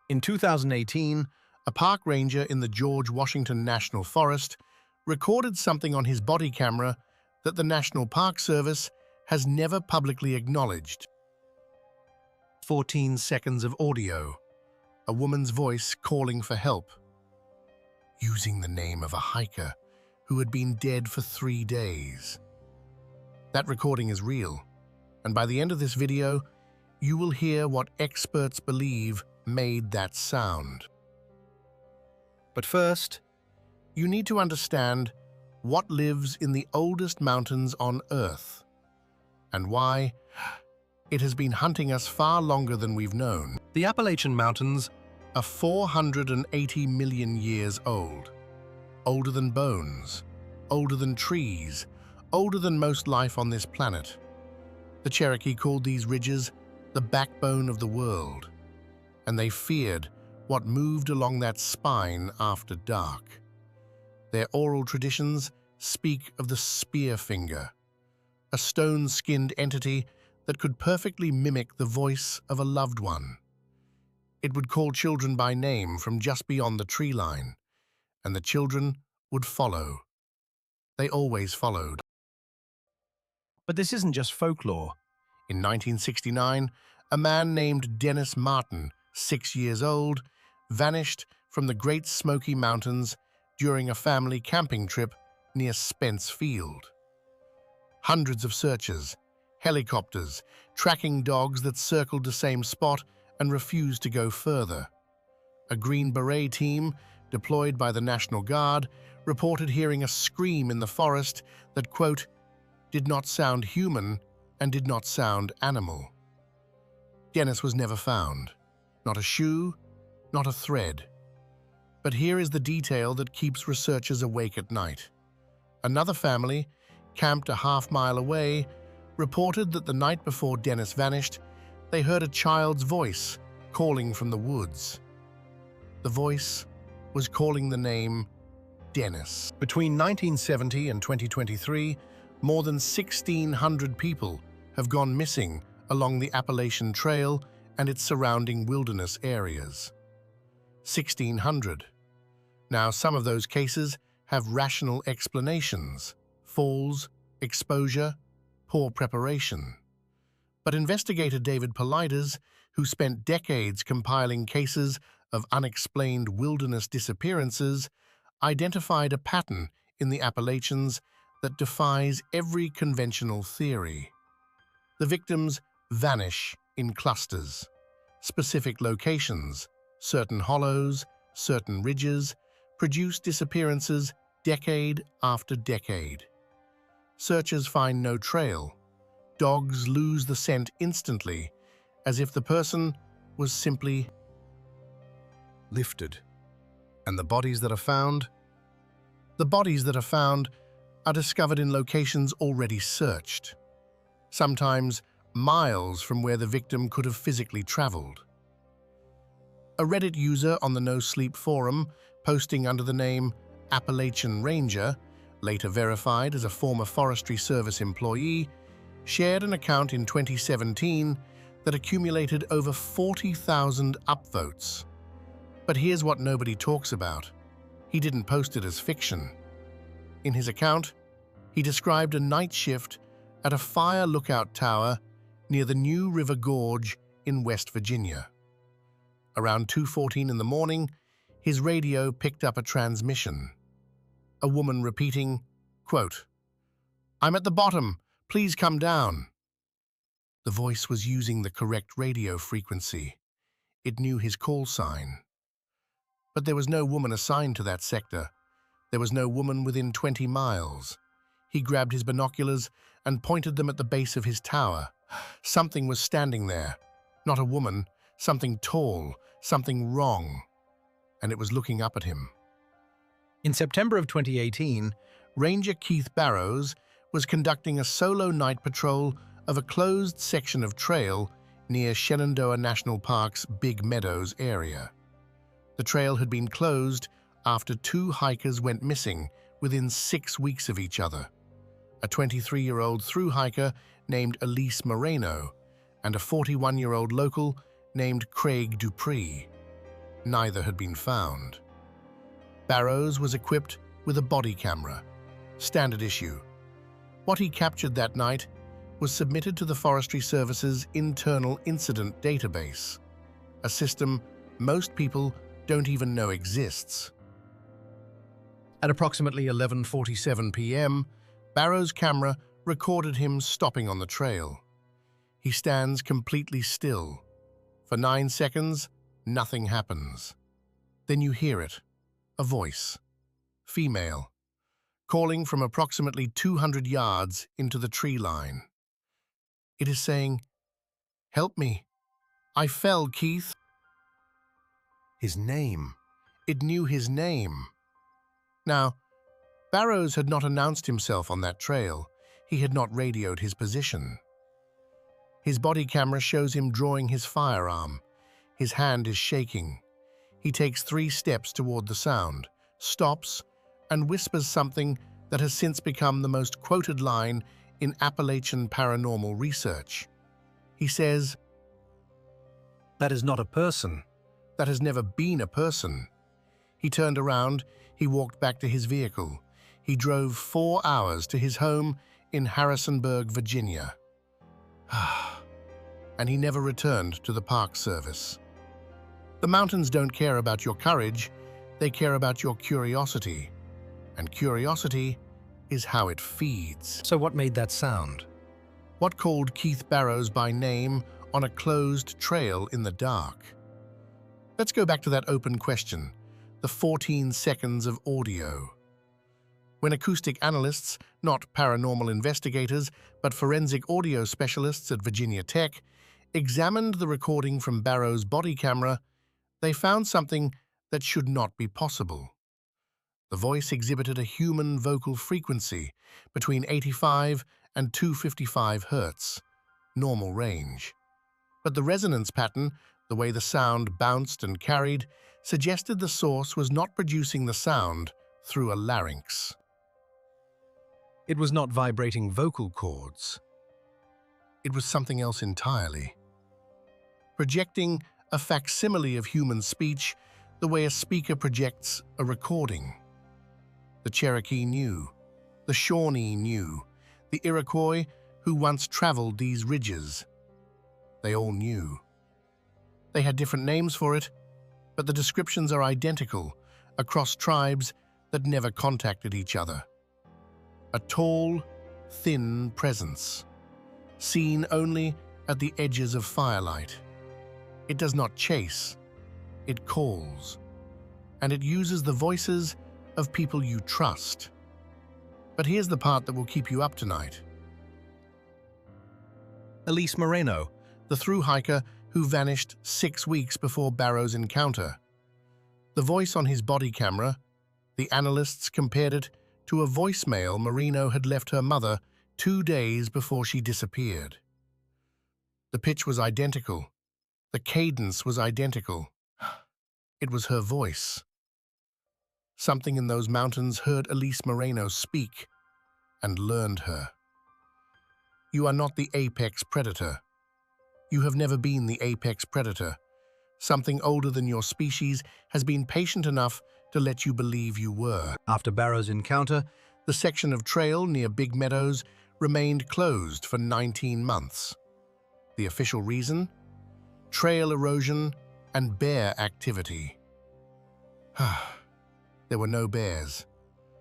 In 2018, a park ranger in the George Washington National Forest recorded something on his body camera that the National Park Service has never publicly acknowledged. 14 seconds of audio, a woman's voice calling for help, using the name of a hiker who had been dead for 3 days. That recording is real, and by the end of this video, you will hear what experts believe made that sound. But first, you need to understand what lives in the oldest mountains on Earth, and why it has been hunting us far longer than we've known. The Appalachian Mountains are 480 million years old, older than bones, older than trees, older than most life on this planet. The Cherokee called these ridges the backbone of the world, and they feared what moved along that spine after dark. Their oral traditions speak of the Spearfinger, a stone-skinned entity that could perfectly mimic the voice of a loved one. It would call children by name from just beyond the tree line, and the children would follow. They always followed. But this isn't just folklore. In 1969, a man named Dennis Martin, 6 years old, vanished from the Great Smoky Mountains during a family camping trip near Spence Field. Hundreds of searchers, helicopters, tracking dogs that circled the same spot and refused to go further. A Green Beret team, deployed by the National Guard, reported hearing a scream in the forest that, quote, did not sound human and did not sound animal. Dennis was never found. Not a shoe, not a thread. But here is the detail that keeps researchers awake at night. Another family, camped a half-mile away, reported that the night before Dennis vanished, they heard a child's voice calling from the woods. The voice was calling the name Dennis. Between 1970 and 2023, more than 1,600 people have gone missing along the Appalachian Trail and its surrounding wilderness areas. 1,600. Now, some of those cases have rational explanations: falls, exposure, poor preparation. But investigator David Paulides, who spent decades compiling cases of unexplained wilderness disappearances, identified a pattern in the Appalachians that defies every conventional theory. The victims vanish in clusters. Specific locations, certain hollows, certain ridges, produce disappearances decade after decade. Searchers find no trail. Dogs lose the scent instantly, as if the person was simply lifted. And the bodies that are found? The bodies that are found are discovered in locations already searched, sometimes miles from where the victim could have physically traveled. A Reddit user on the No Sleep forum, posting under the name Appalachian Ranger, later verified as a former Forestry Service employee, shared an account in 2017 that accumulated over 40,000 upvotes. But here's what nobody talks about. He didn't post it as fiction. In his account, he described a night shift at a fire lookout tower near the New River Gorge in West Virginia. Around 2:14 in the morning, his radio picked up a transmission. A woman repeating, quote, "I'm at the bottom, please come down." The voice was using the correct radio frequency. It knew his call sign. But there was no woman assigned to that sector. There was no woman within 20 miles. He grabbed his binoculars and pointed them at the base of his tower. Something was standing there. Not a woman, something tall, something wrong. And it was looking up at him. In September of 2018, Ranger Keith Barrows was conducting a solo night patrol of a closed section of trail near Shenandoah National Park's Big Meadows area. The trail had been closed after 2 hikers went missing within 6 weeks of each other: a 23-year-old thru hiker named Elise Moreno and a 41-year-old local named Craig Dupree. Neither had been found. Barrows was equipped with a body camera, standard issue. What he captured that night was submitted to the Forestry Service's internal incident database, a system most people don't even know exists. At approximately 11:47 p.m., Barrows' camera recorded him stopping on the trail. He stands completely still. For 9 seconds, nothing happens. Then you hear it, a voice, female, calling from approximately 200 yards into the tree line. It is saying, "Help me. I fell, Keith." His name. It knew his name. Now, Barrows had not announced himself on that trail. He had not radioed his position. His body camera shows him drawing his firearm. His hand is shaking. He takes 3 steps toward the sound, stops, and whispers something that has since become the most quoted line in Appalachian paranormal research. He says, "That is not a person. That has never been a person." He turned around. He walked back to his vehicle. He drove 4 hours to his home in Harrisonburg, Virginia. And he never returned to the Park Service. The mountains don't care about your courage, they care about your curiosity. And curiosity is how it feeds. So what made that sound? What called Keith Barrows by name on a closed trail in the dark? Let's go back to that open question, the 14 seconds of audio. When acoustic analysts, not paranormal investigators, but forensic audio specialists at Virginia Tech, examined the recording from Barrows' body camera, they found something that should not be possible. The voice exhibited a human vocal frequency between 85 and 255 Hz, normal range. But the resonance pattern, the way the sound bounced and carried, suggested the source was not producing the sound through a larynx. It was not vibrating vocal cords. It was something else entirely. Projecting a facsimile of human speech the way a speaker projects a recording. The Cherokee knew. The Shawnee knew. The Iroquois who once traveled these ridges. They all knew. They had different names for it, but the descriptions are identical across tribes that never contacted each other. A tall, thin presence, seen only at the edges of firelight. It does not chase, it calls, and it uses the voices of people you trust. But here's the part that will keep you up tonight. Elise Moreno, the thru hiker who vanished 6 weeks before Barrows' encounter. The voice on his body camera, the analysts compared it to a voicemail Moreno had left her mother 2 days before she disappeared. The pitch was identical. The cadence was identical. It was her voice. Something in those mountains heard Elise Moreno speak and learned her. You are not the apex predator. You have never been the apex predator. Something older than your species has been patient enough to let you believe you were. After Barrows' encounter, The section of trail near Big Meadows remained closed for 19 months. The official reason? Trail erosion and bear activity. There were no bears.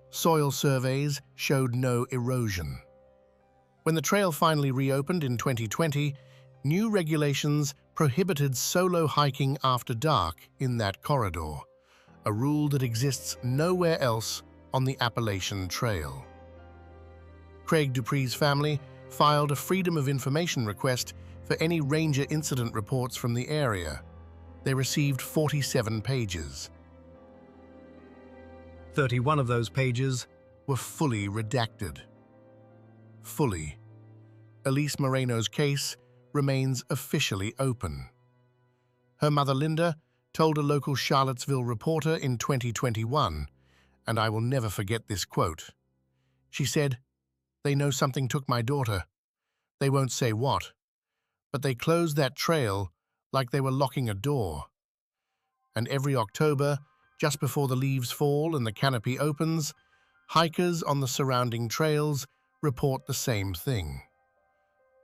Soil surveys showed no erosion. When the trail finally reopened in 2020, new regulations prohibited solo hiking after dark in that corridor, a rule that exists nowhere else on the Appalachian Trail. Craig Dupree's family filed a Freedom of Information request for any ranger incident reports from the area. They received 47 pages. 31 of those pages were fully redacted. Fully. Elise Moreno's case remains officially open. Her mother, Linda, told a local Charlottesville reporter in 2021, and I will never forget this quote. She said, "They know something took my daughter. They won't say what, but they closed that trail like they were locking a door. And every October, just before the leaves fall and the canopy opens, hikers on the surrounding trails report the same thing.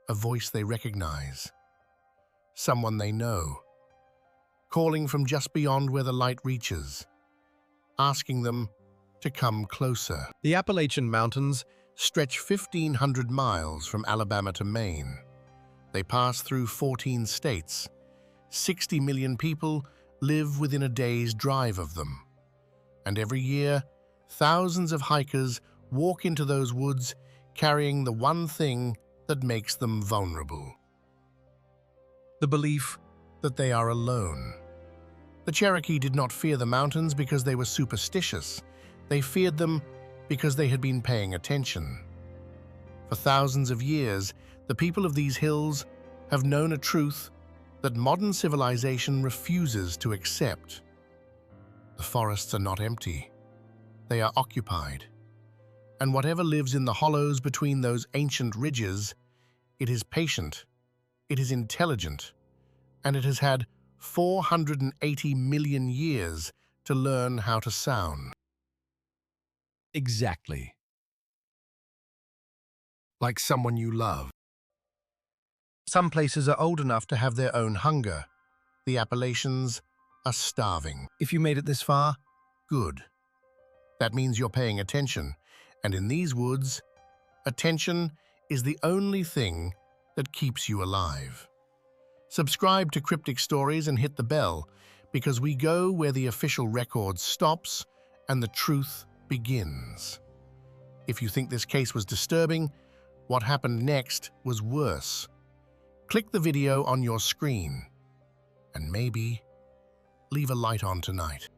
A voice they recognize. Someone they know. Calling from just beyond where the light reaches. Asking them to come closer. The Appalachian Mountains Stretch 1,500 miles from Alabama to Maine. They pass through 14 states. 60 million people live within a day's drive of them. And every year, thousands of hikers walk into those woods carrying the one thing that makes them vulnerable. the belief That they are alone. The Cherokee did not fear the mountains because they were superstitious. They feared them because they had been paying attention. For thousands of years, the people of these hills have known a truth that modern civilization refuses to accept. The forests are not empty. They are occupied. And whatever lives in the hollows between those ancient ridges, it is patient, it is intelligent, and it has had 480 million years to learn how to sound. exactly. Like someone you love. Some places are old enough to have their own hunger. The Appalachians are starving. If you made it this far, Good. That means you're paying attention. And in these woods, attention is the only thing that keeps you alive. Subscribe to Cryptic Stories and hit the bell, because we go where the official record stops and the truth begins. If you think this case was disturbing, what happened next was worse. Click the video on your screen and maybe leave a light on tonight.